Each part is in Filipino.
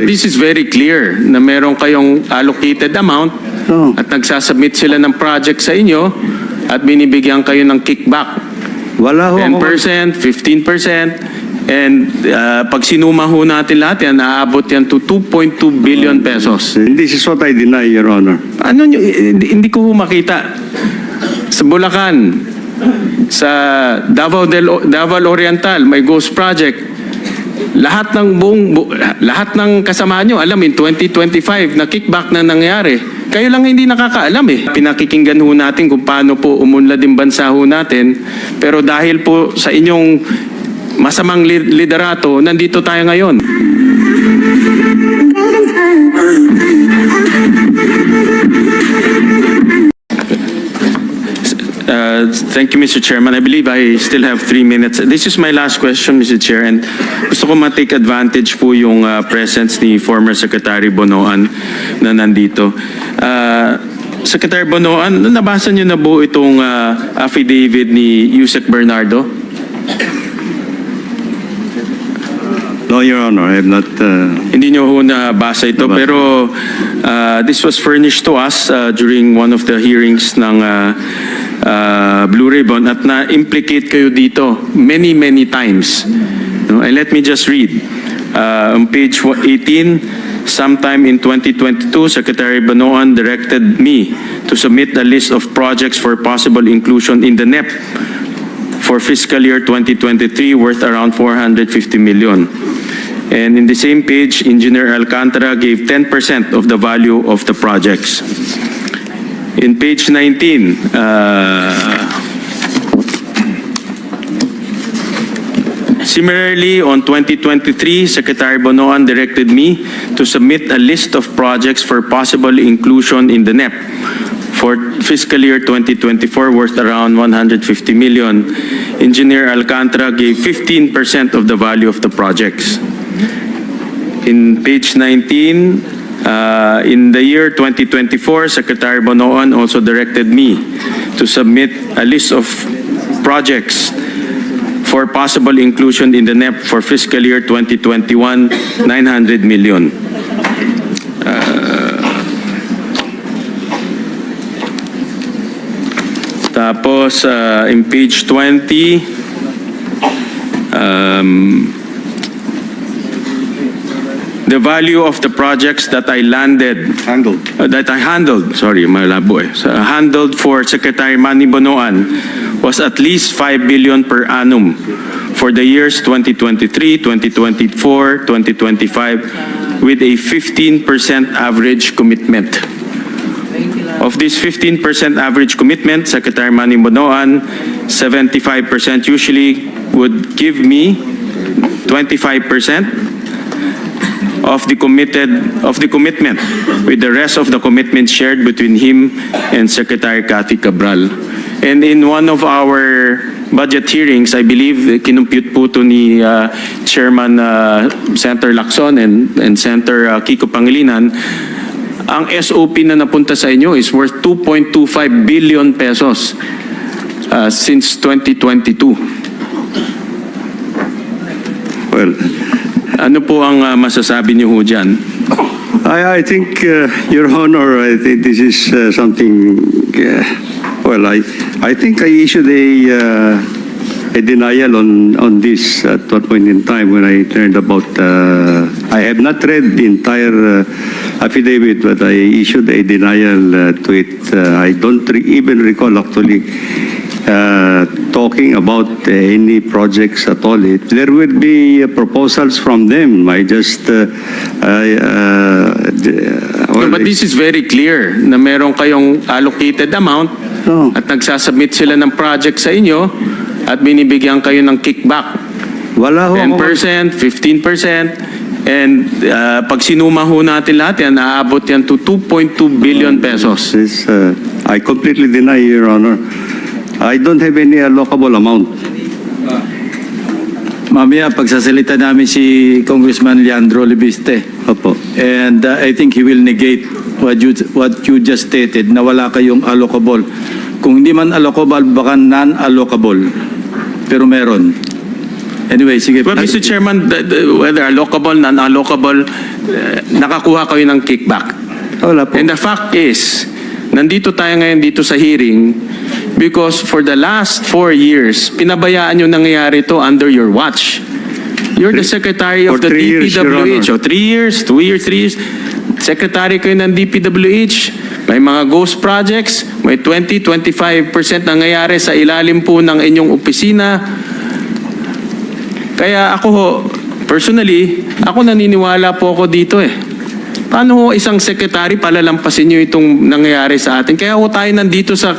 This is very clear na meron kayong allocated amount at nagsasubmit sila ng project sa inyo at binibigyan kayo ng kickback. Wala ho. 10%, 15%, and pag sinuma ho natin lahat yan, aabot yan to 2.2 billion pesos. This is what I deny, Your Honor. Ano nyo, hindi ko ho makita. Sa Bulacan, sa Davao Oriental, may ghost project. Lahat ng kasama nyo, alam, in 2025 na kickback na nangyari. Kayo lang hindi nakakaalam eh. Pinakikinggan ho natin kung paano po umunlad yung bansa ho natin. Pero dahil po sa inyong masamang liderato, nandito tayo ngayon. Thank you, Mr. Chairman. I believe I still have 3 minutes. This is my last question, Mr. Chair, and gusto ko ma-take advantage po yung presence ni former Secretary Bonoan na nandito. Secretary Bonoan, nabasa niyo na po itong affidavit ni Yusek Bernardo? No, Your Honor, I have not... Hindi nyo ho nabasa ito, pero this was furnished to us during one of the hearings ng Blue Ribbon at na-implicate kayo dito many times. No? And let me just read. On page 18, sometime in 2022, Secretary Bonoan directed me to submit a list of projects for possible inclusion in the NEP for fiscal year 2023 worth around 450 million. And in the same page, Engineer Alcantara gave 10% of the value of the projects. In page 19, similarly, on 2023, Secretary Bonoan directed me to submit a list of projects for possible inclusion in the NEP for fiscal year 2024 worth around 150 million. Engineer Alcantara gave 15% of the value of the projects. In page 19, in the year 2024, Secretary Bonoan also directed me to submit a list of projects for possible inclusion in the NEP for fiscal year 2021, 900 million. Tapos, in page 20, the value of the projects that I handled for Secretary Manny Bonoan was at least 5 billion per annum for the years 2023, 2024, 2025 with a 15% average commitment. Of this 15% average commitment, Secretary Manny Bonoan, 75% usually would give me 25% of the commitment, with the rest of the commitment shared between him and Secretary Cathy Cabral. And in one of our budget hearings, I believe, kinumpute po ito ni Chairman Senator Lacson and Senator Kiko Pangilinan, ang SOP na napunta sa inyo is worth 2.25 billion pesos since 2022. Well, ano po ang masasabi niyo ho dyan? I think, Your Honor, I think this is something, well, I think I issued a denial on this at one point in time when I learned about, I have not read the entire affidavit, but I issued a denial to it. I don't even recall actually talking about any projects at all. If there will be proposals from them, I just... but this is very clear na meron kayong allocated amount at nagsasubmit sila ng project sa inyo at binibigyan kayo ng kickback. Wala ho. 10%, 15%, and pag sinuma ho natin lahat yan, aabot yan to 2.2 billion pesos. This, I completely deny, Your Honor. I don't have any allocable amount. Mamaya, pagsasalita namin si Congressman Leandro Libiste. Opo. And I think he will negate what you just stated, na wala kayong allocable. Kung hindi man allocable, baka non-allocable. Pero meron. Anyway, sige. But Mr. Chairman, whether allocable, non-allocable, nakakuha kayo ng kickback. Wala po. And the fact is, nandito tayo ngayon dito sa hearing because for the last 4 years, pinabayaan yung nangyayari to under your watch. You're the secretary of For the 3 years, Your DPWH. Honor. 3 years, 2 years, 3 years. Secretary kayo ng DPWH. May mga ghost projects. May 20-25% nangyayari sa ilalim po ng inyong opisina. Kaya ako ho, personally, ako naniniwala po ako dito eh. Paano ho isang secretary palalampasin nyo itong nangyayari sa atin? Kaya ho tayo nandito sa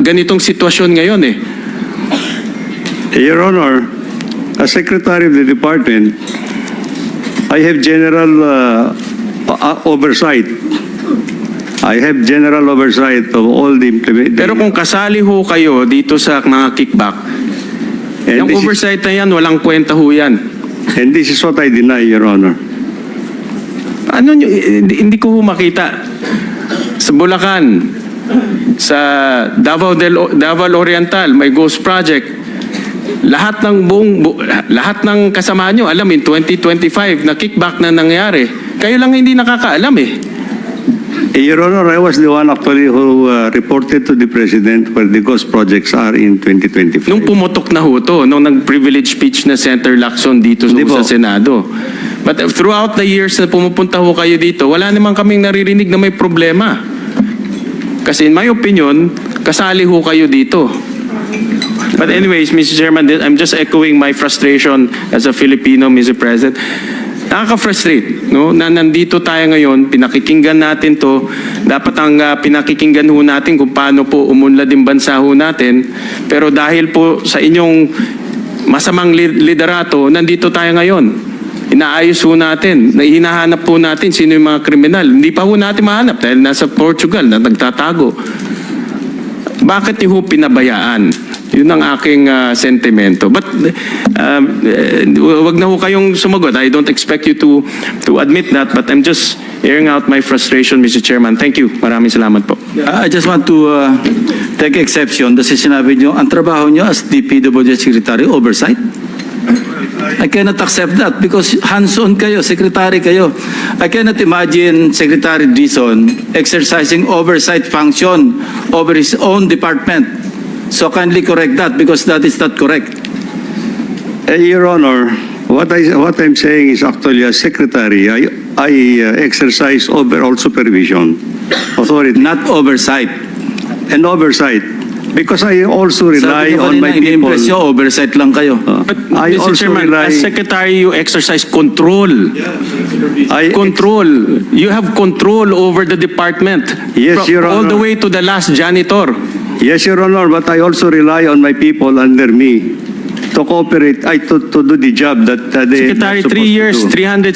ganitong sitwasyon ngayon eh. Your Honor, as Secretary of the Department, I have general oversight. I have general oversight of all the implementation. Pero kung kasali ho kayo dito sa mga kickback, yung oversight na yan, walang kwenta ho yan. And this is what I deny, Your Honor. Ano nyo, hindi ko ho makita. Sa Bulacan, sa Davao Oriental, may ghost project. Lahat ng kasama nyo, alam in 2025 na kickback na nangyari. Kayo lang hindi nakakaalam eh. Your Honor, I was the one actually who reported to the President where the ghost projects are in 2025. Nung pumutok na ho to, nung nag-privilege speech na Senator Lacson dito Hindi po. sa Senado. But throughout the years na pumupunta ho kayo dito, wala naman kaming naririnig na may problema. Kasi in my opinion, kasali ho kayo dito. But anyways, Mr. Chairman, I'm just echoing my frustration as a Filipino, Mr. President. Nakaka-frustrate, no? Na nandito tayo ngayon, pinakikinggan natin to. Dapat ang pinakikinggan ho natin kung paano po umunlad yung bansa ho natin. Pero dahil po sa inyong masamang liderato, nandito tayo ngayon. Inaayos ho natin, hinahanap po natin sino yung mga kriminal. Hindi pa ho natin mahanap dahil nasa Portugal na nagtatago. Bakit niyo ho pinabayaan? Yun ang aking sentimento. But wag na ho kayong sumagot. I don't expect you to admit that, but I'm just airing out my frustration, Mr. Chairman. Thank you. Maraming salamat po. I just want to take exception kasi sinabi nyo, ang trabaho nyo as DPWH Secretary, oversight. I cannot accept that because hands-on kayo, secretary kayo. I cannot imagine Secretary Dizon exercising oversight function over his own department. So kindly correct that because that is not correct. Your Honor, what I'm saying is actually as Secretary, I exercise overall supervision, authority, Not oversight. and oversight. Because I also rely Sabi ko on my kanina, people. ini-impress nyo, oversight lang kayo. But I Mr. also Chairman, rely- as Secretary, you exercise control. Control. You have control over the department. Yes, Your All the Honor. way to the last janitor. Yes, Your Honor, but I also rely on my people under me to cooperate, to do the job that they Secretary, are 3 years, supposed to do.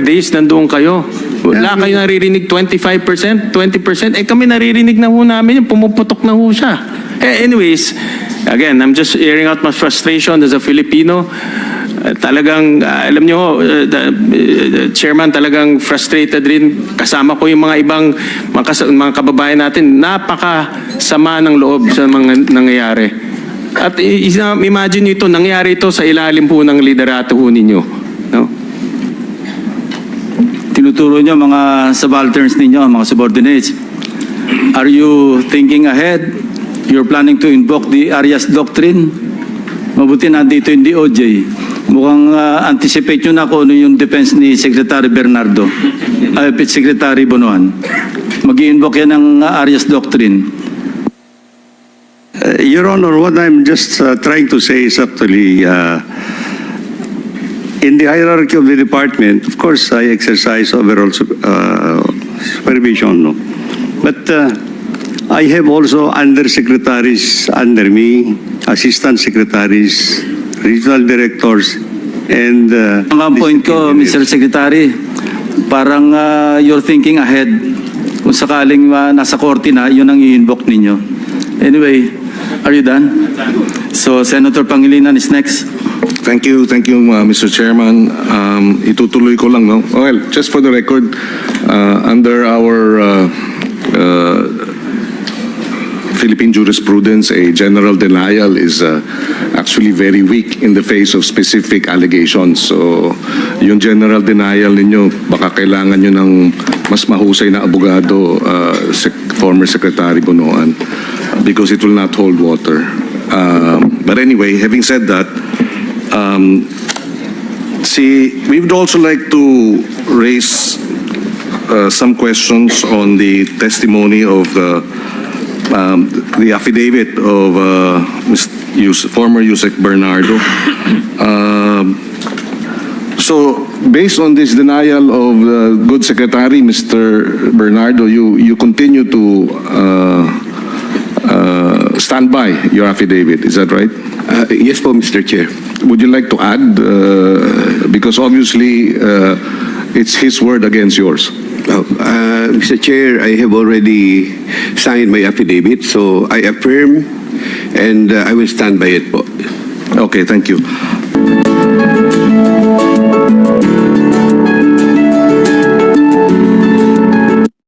365 days, nandoon kayo. Wala kayo naririnig 25%, 20%. Eh kami naririnig na ho namin, yung pumuputok na ho siya. Anyways, again, I'm just airing out my frustration as a Filipino. Talagang, alam nyo ho, Chairman, talagang frustrated rin. Kasama ko yung mga ibang mga kababayan natin. Napakasama ng loob sa mga nangyayari. At imagine nyo ito, nangyari ito sa ilalim po ng liderato ho ninyo. No? Tinuturo nyo mga subalterns ninyo, mga subordinates. Are you thinking ahead? You're planning to invoke the Arias Doctrine? Mabuti nandito yung DOJ. Mukhang anticipate nyo na kung ano yung defense ni Secretary Bernardo, Secretary Bonoan. Mag-i-invoke yan ng Arias Doctrine. Your Honor, what I'm just trying to say is actually, in the hierarchy of the department, of course, I exercise overall supervision, no? But I have also undersecretaries under me, assistant secretaries, regional directors, and... Ang point ko, Mr. Secretary, parang you're thinking ahead. Kung sakaling nasa korte na, yun ang i-invoke ninyo. Anyway, are you done? So, Senator Pangilinan is next. Thank you, Mr. Chairman. Itutuloy ko lang, no? Well, just for the record, under our Philippine jurisprudence, a general denial is actually very weak in the face of specific allegations. So, yung general denial ninyo, baka kailangan nyo ng mas mahusay na abogado, former Secretary Bonoan, because it will not hold water. But anyway, having said that, we would also like to raise some questions on the testimony of the affidavit of former Yusek Bernardo. So, based on this denial of the good secretary, Mr. Bernardo, you continue to stand by your affidavit, is that right? Yes po, Mr. Chair. Would you like to add, because obviously it's his word against yours? Mr. Chair, I have already signed my affidavit, so I affirm and I will stand by it po. Okay, thank you.